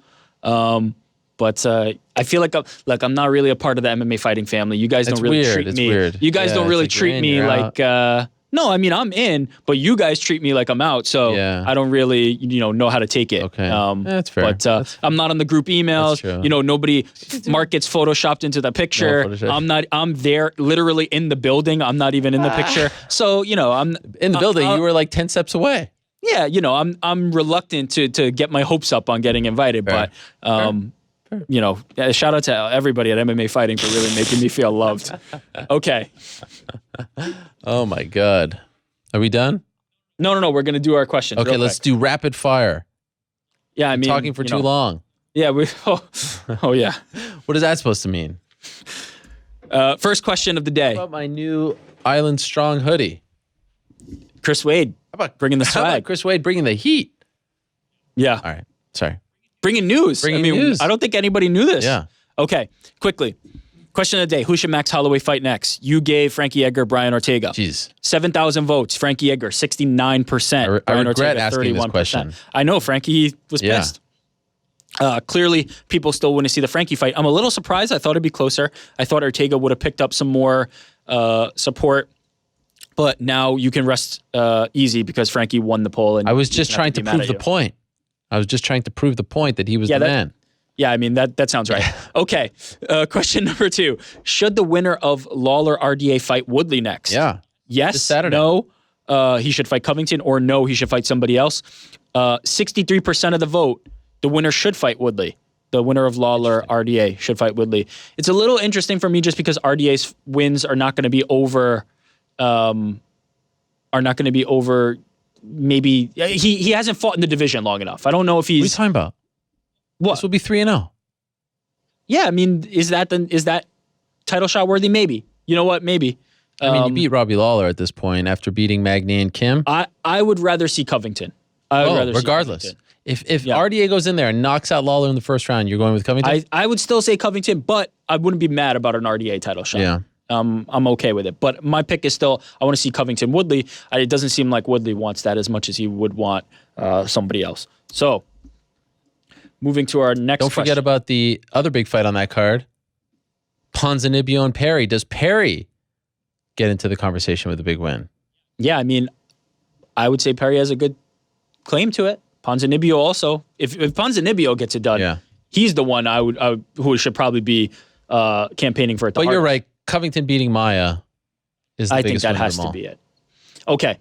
But I feel like I'm not really a part of the MMA fighting family. You guys It's don't really weird. treat It's me. weird. You guys Yeah, don't really it's like you're treat in, me you're like. No, I mean I'm in, but you guys treat me like I'm out. So Yeah. I don't really know how to take it. Okay. That's fair. But I'm not on the group emails. That's true. Nobody. Mark gets photoshopped into the picture. No, Photoshop. I'm not. I'm there, literally in the building. I'm not even in the picture. So I'm In the building, you were like 10 steps away. yeah, I'm reluctant to get my hopes up on getting invited, Fair. but shout out to everybody at MMA Fighting for really making me feel loved. Okay. Oh my God. Are we done? No, we're gonna do our questions. Okay, real let's quick. do rapid fire. Yeah, I mean, Talking for too long. Yeah, oh yeah. What is that supposed to mean? First question of the day. How about my new Island Strong hoodie? Chris Wade How about bringing the How about swag. Chris Wade bringing the heat? Yeah, All right. Sorry. bringing news. Bringing I mean, news. I don't think anybody knew this. Yeah. Okay, quickly. Question of the day: who should Max Holloway fight next? You gave Frankie Edgar, Brian Ortega. Jeez. 7,000 votes. Frankie Edgar, 69%. I regret Ortega, asking this 31%. question. I know Frankie was Yeah. pissed. Clearly, people still want to see the Frankie fight. I'm a little surprised. I thought it'd be closer. I thought Ortega would have picked up some more support. But now you can rest easy because Frankie won the poll. And I was you just can trying have to be mad prove at the you. point. I was just trying to prove the point that he was Yeah, the that- man. Yeah, I mean, that sounds right. Okay, question number 2. Should the winner of Lawler-RDA fight Woodley next? Yeah. Yes, This Saturday. no, he should fight Covington, or no, he should fight somebody else. 63% of the vote, the winner should fight Woodley. The winner of Lawler-RDA should fight Woodley. It's a little interesting for me just because RDA's wins are not going to be over, maybe, he hasn't fought in the division long enough. I don't know if What are you he's, talking about? what? This will be 3-0. Yeah, I mean, is that title shot worthy? Maybe. You know what? Maybe. I mean, you beat Robbie Lawler at this point after beating Magny and Kim. I would rather see Covington. I would rather see regardless. Covington. If Yeah. RDA goes in there and knocks out Lawler in the first round, you're going with Covington? I would still say Covington, but I wouldn't be mad about an RDA title shot. Yeah. I'm okay with it. But my pick is still, I want to see Covington Woodley. It doesn't seem like Woodley wants that as much as he would want somebody else. So, moving to our next Don't forget question. about the other big fight on that card. Ponzinibbio and Perry. Does Perry get into the conversation with a big win? Yeah, I mean, I would say Perry has a good claim to it. Ponzinibbio also. If Ponzinibbio gets it done, Yeah. he's the one who should probably be campaigning for it. But you're right. Covington beating Maia is the I think biggest that win of has them to all. be it. Okay.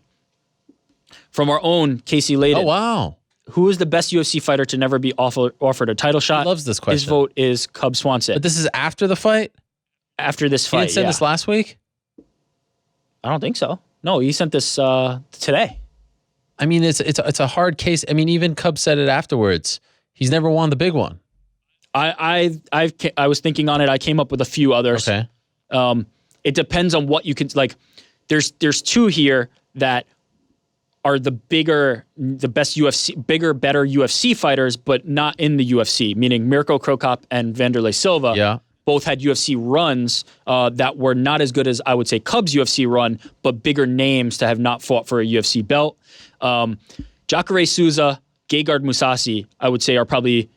From our own Casey Layden. Oh, wow. Who is the best UFC fighter to never be offered a title shot? loves this question. His vote is Cub Swanson. But this is after the fight? After this He fight, didn't send this last week? I don't think so. No, he sent this today. I mean, it's a hard case. I mean, even Cub said it afterwards. He's never won the big one. I was thinking on it. I came up with a few others. Okay. It depends on what you can like. There's two here that are the best UFC, better UFC fighters, but not in the UFC. Meaning Mirko Krokop and Vanderlei Silva. Yeah. Both had UFC runs that were not as good as I would say Cub's UFC run, but bigger names to have not fought for a UFC belt. Jacare Souza, Gegard Mousasi, I would say are probably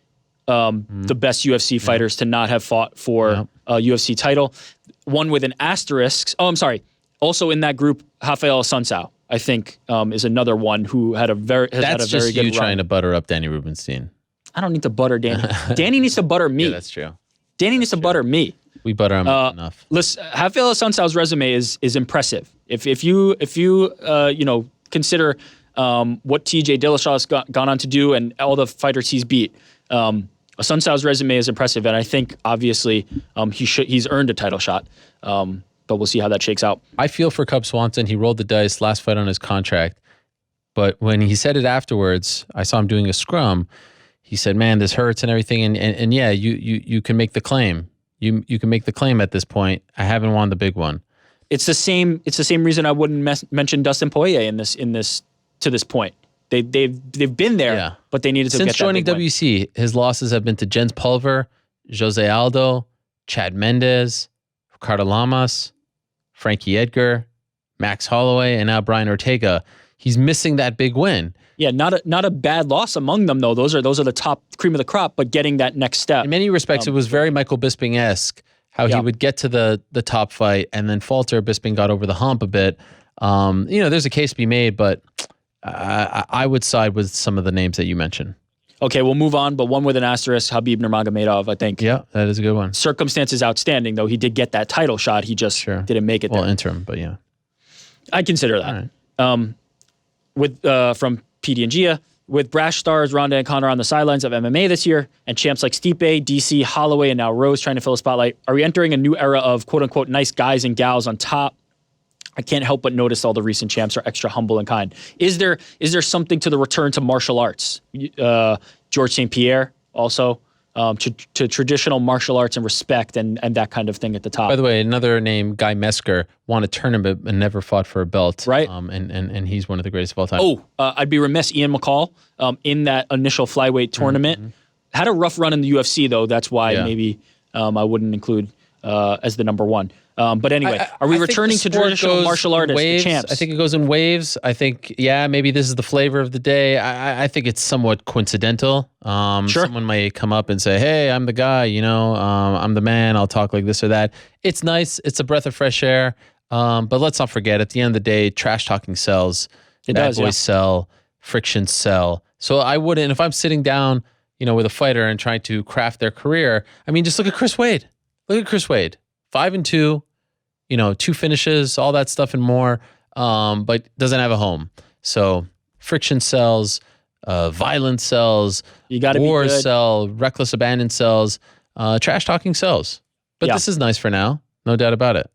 the best UFC fighters to not have fought for a UFC title. One with an asterisk. Oh, I'm sorry. Also in that group, Rafael Assunção, I think, is another one who had a very good run. That's just you trying to butter up Danny Rubenstein. I don't need to butter Danny. Danny needs to butter me. Yeah, that's true. Danny needs to butter me. We butter him enough. Listen, Rafael Assunção's resume is impressive. If you consider what TJ Dillashaw has gone on to do and all the fighters he's beat, Assunção's resume is impressive, and I think obviously he's earned a title shot. But we'll see how that shakes out. I feel for Cub Swanson. He rolled the dice last fight on his contract, but when he said it afterwards, I saw him doing a scrum. He said, "Man, this hurts and everything." And yeah, you can make the claim. You can make the claim at this point. I haven't won the big one. It's the same reason I wouldn't mention Dustin Poirier in this to this point. They've been there, but they needed to Since get that joining big win. WC, his losses have been to Jens Pulver, Jose Aldo, Chad Mendez, Ricardo Lamas, Frankie Edgar, Max Holloway, and now Brian Ortega. He's missing that big win. Yeah, not a bad loss among them though. Those are the top cream of the crop, but getting that next step. In many respects, it was very Michael Bisping-esque how he would get to the top fight and then falter. Bisping got over the hump a bit. There's a case to be made, but I would side with some of the names that you mentioned. Okay, we'll move on, but one with an asterisk, Khabib Nurmagomedov, I think. Yeah, that is a good one. Circumstances outstanding, though. He did get that title shot. He just didn't make it there. Well, interim, but yeah. I consider that. Right. From PD and Gia, with brash stars Ronda and Conor on the sidelines of MMA this year, and champs like Stipe, DC, Holloway, and now Rose trying to fill a spotlight, are we entering a new era of quote-unquote nice guys and gals on top? I can't help but notice all the recent champs are extra humble and kind. Is there something to the return to martial arts? George St-Pierre also, to traditional martial arts and respect and that kind of thing at the top. By the way, another name, Guy Mesker, won a tournament and never fought for a belt. Right. And he's one of the greatest of all time. Oh, I'd be remiss. Ian McCall, in that initial flyweight tournament, had a rough run in the UFC though. That's why maybe I wouldn't include as the number one. But anyway, are we returning to traditional martial artists, the champs? I think it goes in waves. I think, maybe this is the flavor of the day. I think it's somewhat coincidental. Someone may come up and say, hey, I'm the guy, I'm the man. I'll talk like this or that. It's nice. It's a breath of fresh air. But let's not forget, at the end of the day, trash talking sells. Bad boys sell. Friction sell. So I wouldn't, if I'm sitting down, with a fighter and trying to craft their career, just look at Chris Wade. Look at Chris Wade. 5-2. 2 finishes, all that stuff and more, but doesn't have a home. So friction sells, violence sells, you gotta wars be good. sell, reckless abandon sells, trash talking sells. But this is nice for now, no doubt about it.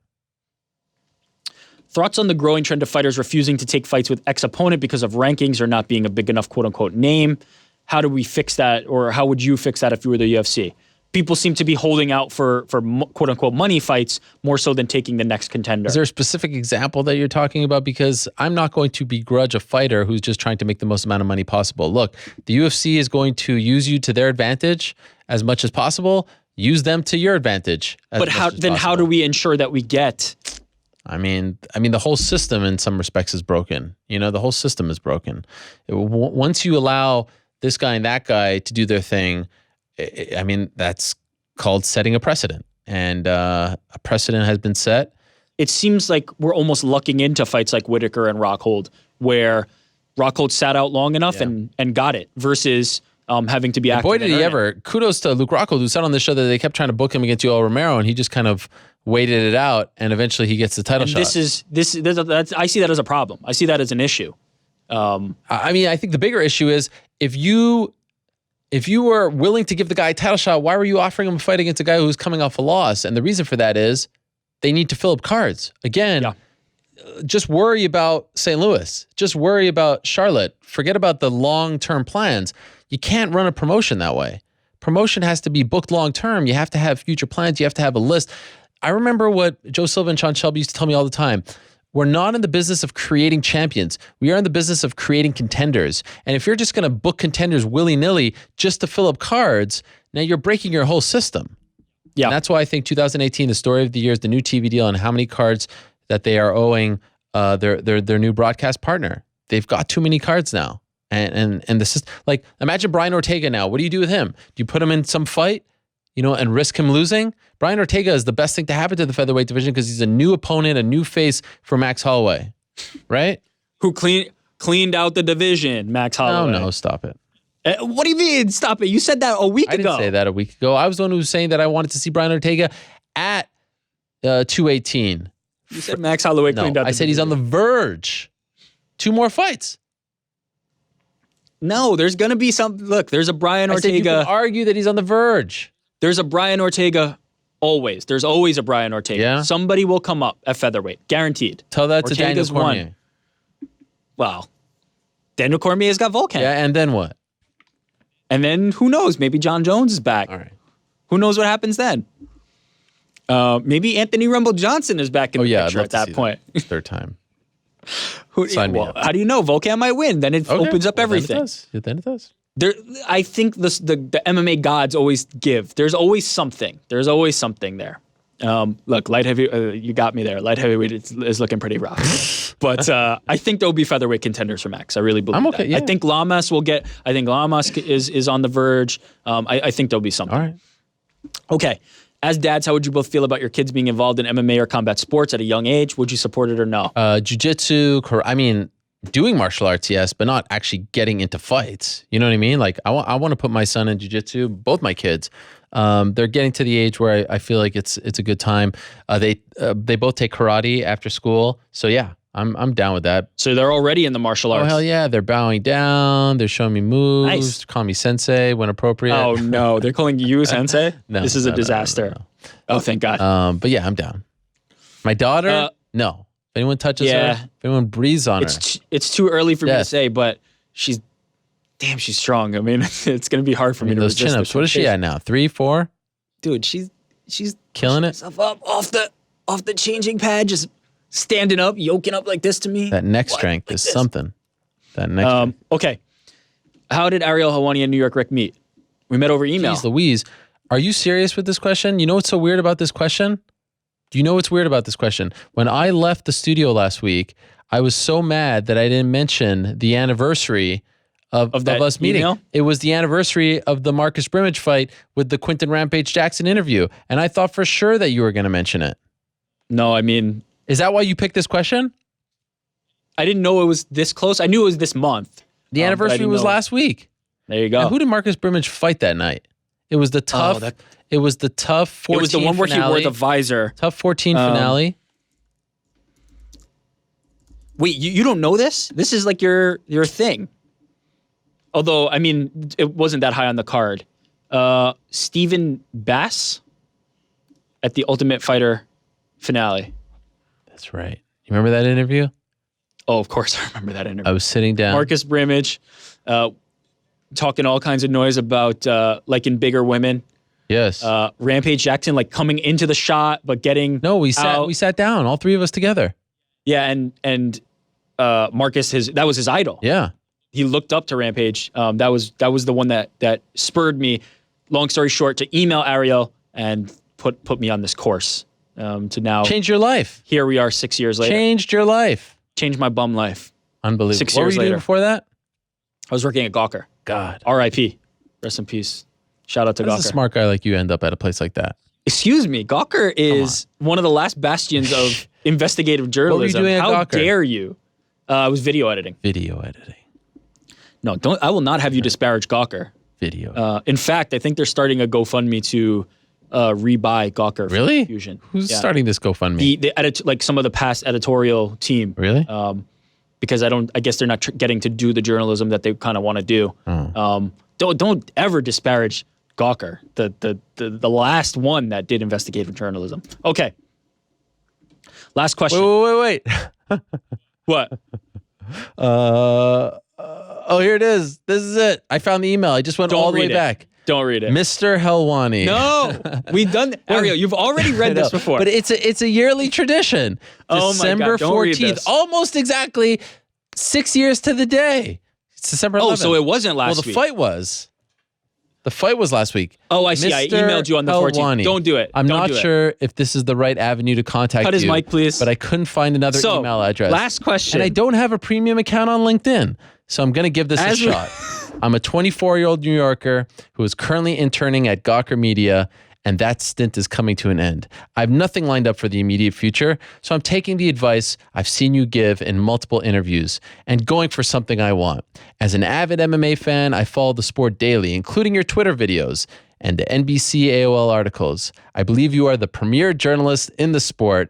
Thoughts on the growing trend of fighters refusing to take fights with ex-opponent because of rankings or not being a big enough quote-unquote name? How do we fix that, or how would you fix that if you were the UFC? People seem to be holding out for quote-unquote money fights more so than taking the next contender. Is there a specific example that you're talking about? Because I'm not going to begrudge a fighter who's just trying to make the most amount of money possible. Look, the UFC is going to use you to their advantage as much as possible. Use them to your advantage. But how do we ensure that we get? The whole system in some respects is broken. The whole system is broken. Once you allow this guy and that guy to do their thing, I mean, that's called setting a precedent. And a precedent has been set. It seems like we're almost lucking into fights like Whitaker and Rockhold, where Rockhold sat out long enough and got it, versus having to be active. Boy, did he ever. Kudos to Luke Rockhold, who said on the show that they kept trying to book him against Yoel Romero, and he just kind of waited it out, and eventually he gets the title shot. I see that as a problem. I see that as an issue. I mean, I think the bigger issue is if you were willing to give the guy a title shot, why were you offering him a fight against a guy who's coming off a loss? And the reason for that is they need to fill up cards. Again, just worry about St. Louis. Just worry about Charlotte. Forget about the long-term plans. You can't run a promotion that way. Promotion has to be booked long-term. You have to have future plans. You have to have a list. I remember what Joe Silva and Sean Shelby used to tell me all the time. We're not in the business of creating champions. We are in the business of creating contenders. And if you're just going to book contenders willy-nilly just to fill up cards, now you're breaking your whole system. Yeah. And that's why I think 2018, the story of the year is the new TV deal and how many cards that they are owing their new broadcast partner. They've got too many cards now. And the system, like, imagine Brian Ortega now. What do you do with him? Do you put him in some fight, and risk him losing? Brian Ortega is the best thing to happen to the featherweight division because he's a new opponent, a new face for Max Holloway, right? Who cleaned out the division, Max Holloway. No, stop it. What do you mean, stop it? You said that a week ago. I didn't say that a week ago. I was the one who was saying that I wanted to see Brian Ortega at 218. You said Max Holloway cleaned out the I said he's on the verge. 2 more fights. No, there's going to be some. Look, there's a Brian Ortega. I said you can argue that he's on the verge. There's a Brian Ortega always. There's always a Brian Ortega. Yeah. Somebody will come up at featherweight. Guaranteed. Tell that to Daniel Ortega's Cormier. won. Well, Daniel Cormier's got Volkan. Yeah, and then what? And then who knows? Maybe John Jones is back. All right. Who knows what happens then? Maybe Anthony Rumble Johnson is back in the picture at that point. Third time. Sign me up. How do you know? Volkan might win. Then it opens up everything. Then it does. I think the MMA gods always give. There's always something. There's always something there. Look, light heavy. You got me there. Light heavyweight is looking pretty rough. But I think there'll be featherweight contenders for Max. I really believe I'm okay, that. yeah. I think Lamas will get. I think Lamas is on the verge. I think there'll be something. All right. Okay. As dads, how would you both feel about your kids being involved in MMA or combat sports at a young age? Would you support it or no? Jiu-jitsu, doing martial arts, yes, but not actually getting into fights. You know what I mean? Like, I want to put my son in jiu-jitsu, both my kids. They're getting to the age where I feel like it's a good time. They both take karate after school. So, yeah, I'm down with that. So they're already in the martial arts. Oh, hell yeah. They're bowing down. They're showing me moves. Nice. Calling me sensei when appropriate. Oh, no. They're calling you sensei? No, this is a disaster. No. Oh, thank God. But yeah, I'm down. My daughter, no. If anyone touches her, if anyone breathes on her. It's too early for me to say, but she's strong. I mean, it's going to be hard for me to those resist. chin-ups. What is she at now? 3, 4? Dude, she's killing it. Herself up off the changing pad, just standing up, yoking up like this to me. That neck strength is something. That neck strength. Okay. How did Ariel, Helwani, and New York Rick meet? We met over email. Jeez Louise. Are you serious with this question? You know what's so weird about this question? Do you know what's weird about this question? When I left the studio last week, I was so mad that I didn't mention the anniversary of us meeting. Email? It was the anniversary of the Marcus Brimage fight with the Quinton Rampage Jackson interview. And I thought for sure that you were going to mention it. No, I mean... Is that why you picked this question? I didn't know it was this close. I knew it was this month. The anniversary was last week. There you go. Now, who did Marcus Brimage fight that night? It was the tough. It was the tough 14 It was the one where finale. he wore the visor. Tough 14 finale. Wait, you don't know this? This is like your thing. Although, I mean, it wasn't that high on the card. Stephen Bass at the Ultimate Fighter finale. That's right. You remember that interview? Oh, of course I remember that interview. I was sitting down. Marcus Brimage talking all kinds of noise about liking bigger women. Yes. Rampage Jackson like coming into the shot but getting we sat down, all 3 of us together. Yeah, and Marcus that was his idol. Yeah. He looked up to Rampage. That was the one that spurred me, long story short, to email Ariel and put me on this course to now change your life. Here we are 6 years later. Changed your life. Changed my bum life. Unbelievable. 6 What were years you later. doing before that? I was working at Gawker. God. R.I.P. Rest in peace. Shout out to How does a Gawker. smart guy like you end up at a place like that? Excuse me, Gawker is one of the last bastions of investigative journalism. doing at How Gawker? dare you? I was video editing. Video editing. No, don't. I will not have you disparage Gawker. Video. In fact, I think they're starting a GoFundMe to rebuy Gawker. Really? Fusion. Who's Yeah. starting this GoFundMe? Like some of the past editorial team. Really? Because I guess they're not getting to do the journalism that they kind of want to do. Oh. Don't ever disparage Gawker, the last one that did investigative journalism. Okay. Last question. Wait. What? Oh, here it is. This is it. I found the email. I just went all the way back. Don't read it. Mr. Helwani. No, we've done. Ariel, you've already read this before. But it's a yearly tradition. Oh my December God, don't read 14th. this. Almost exactly 6 years to the day. It's December 11th. Oh, so it wasn't last Well, the week. fight was. The fight was last week. Oh, I see. I Mr. emailed you on the 14th. Helwani. Don't do it. I'm Don't not do it. sure if this is the right avenue to contact Cut his you, mic, please. but I couldn't find another So, email address. last question. And I don't have a premium account on LinkedIn, so I'm going to give this a shot. I'm a 24-year-old New Yorker who is currently interning at Gawker Media, and that stint is coming to an end. I have nothing lined up for the immediate future, so I'm taking the advice I've seen you give in multiple interviews and going for something I want. As an avid MMA fan, I follow the sport daily, including your Twitter videos and the NBC AOL articles. I believe you are the premier journalist in the sport,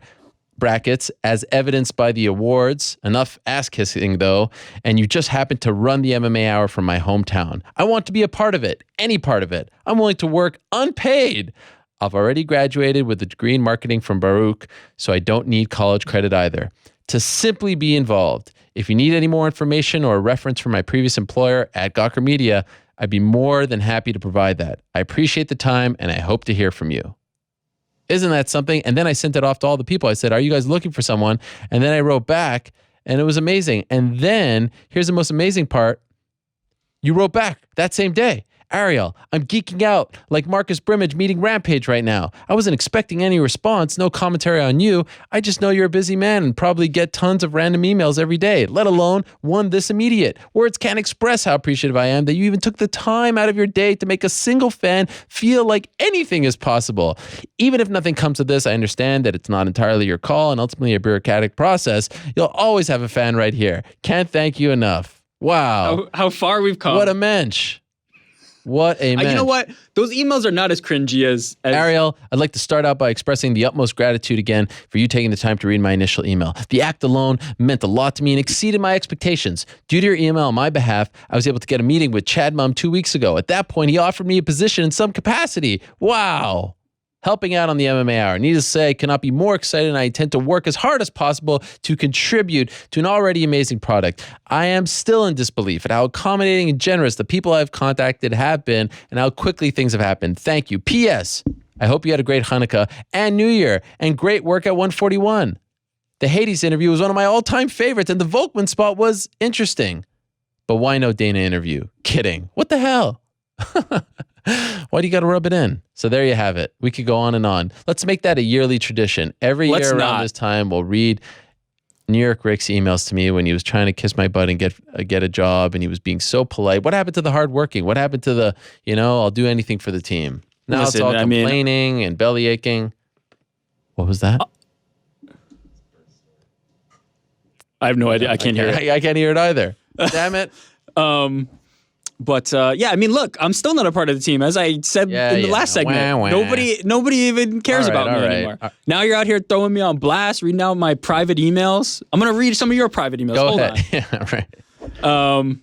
brackets, as evidenced by the awards. Enough ass-kissing, though, and you just happen to run the MMA Hour from my hometown. I want to be a part of it, any part of it. I'm willing to work unpaid. I've already graduated with a degree in marketing from Baruch, so I don't need college credit either. To simply be involved. If you need any more information or a reference from my previous employer at Gawker Media, I'd be more than happy to provide that. I appreciate the time, and I hope to hear from you. Isn't that something? And then I sent it off to all the people. I said, are you guys looking for someone? And then I wrote back, and it was amazing. And then here's the most amazing part. You wrote back that same day. Ariel, I'm geeking out like Marcus Brimage meeting Rampage right now. I wasn't expecting any response, no commentary on you. I just know you're a busy man and probably get tons of random emails every day, let alone one this immediate. Words can't express how appreciative I am that you even took the time out of your day to make a single fan feel like anything is possible. Even if nothing comes of this, I understand that it's not entirely your call and ultimately a bureaucratic process. You'll always have a fan right here. Can't thank you enough. Wow. How far we've come. What a mensch. What a mensch. You know what? Those emails are not as cringy as Ariel, I'd like to start out by expressing the utmost gratitude again for you taking the time to read my initial email. The act alone meant a lot to me and exceeded my expectations. Due to your email on my behalf, I was able to get a meeting with Chad Mum 2 weeks ago. At that point, he offered me a position in some capacity. Wow. Helping out on the MMA Hour. Needless to say, I cannot be more excited, and I intend to work as hard as possible to contribute to an already amazing product. I am still in disbelief at how accommodating and generous the people I've contacted have been and how quickly things have happened. Thank you. P.S. I hope you had a great Hanukkah and New Year and great work at 141. The Hades interview was one of my all-time favorites, and the Volkman spot was interesting. But why no Dana interview? Kidding. What the hell? Why do you got to rub it in? So there you have it. We could go on and on. Let's make that a yearly tradition. Every year around this time, we'll read New York Rick's emails to me when he was trying to kiss my butt and get a job, and he was being so polite. What happened to the hardworking? What happened to the, I'll do anything for the team? Now it's all complaining and belly aching. What was that? I have no idea. I can't hear it. I can't hear it either. Damn it. But look, I'm still not a part of the team. As I said in the last segment, Wah. nobody even cares about me anymore. Now you're out here throwing me on blast, reading out my private emails. I'm going to read some of your private emails. Go Hold ahead. on. Yeah, right.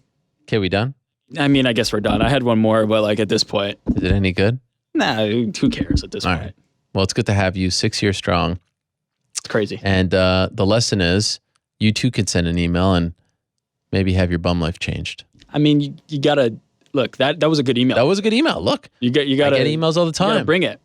Okay, we done? I mean, I guess we're done. I had one more, but like at this point, Is it any good? nah, who cares at this All point? right. Well, it's good to have you 6 years strong. It's crazy. And the lesson is you too can send an email and maybe have your bum life changed. I mean, you gotta look. That was a good email. That was a good email. Look, you gotta I get emails all the You gotta time. bring it.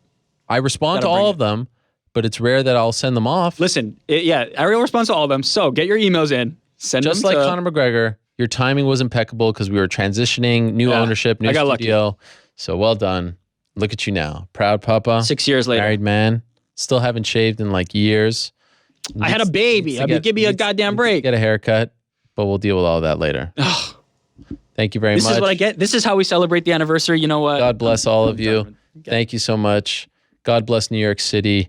I respond to Gotta bring all it. of them, but it's rare that I'll send them off. Listen, Ariel responds to all of them. So get your emails in. Send Just them like to, Conor McGregor, your timing was impeccable because we were transitioning, new ownership, new I got lucky. studio. So well done. Look at you now. Proud papa. 6 years later. Married man. Still haven't shaved in like years. I had a baby. I mean, give me a goddamn break. Get a haircut, but we'll deal with all that later. Thank you very This much. is what I get. This is how we celebrate the anniversary. You know what? God bless all of you. Okay. Thank you so much. God bless New York City.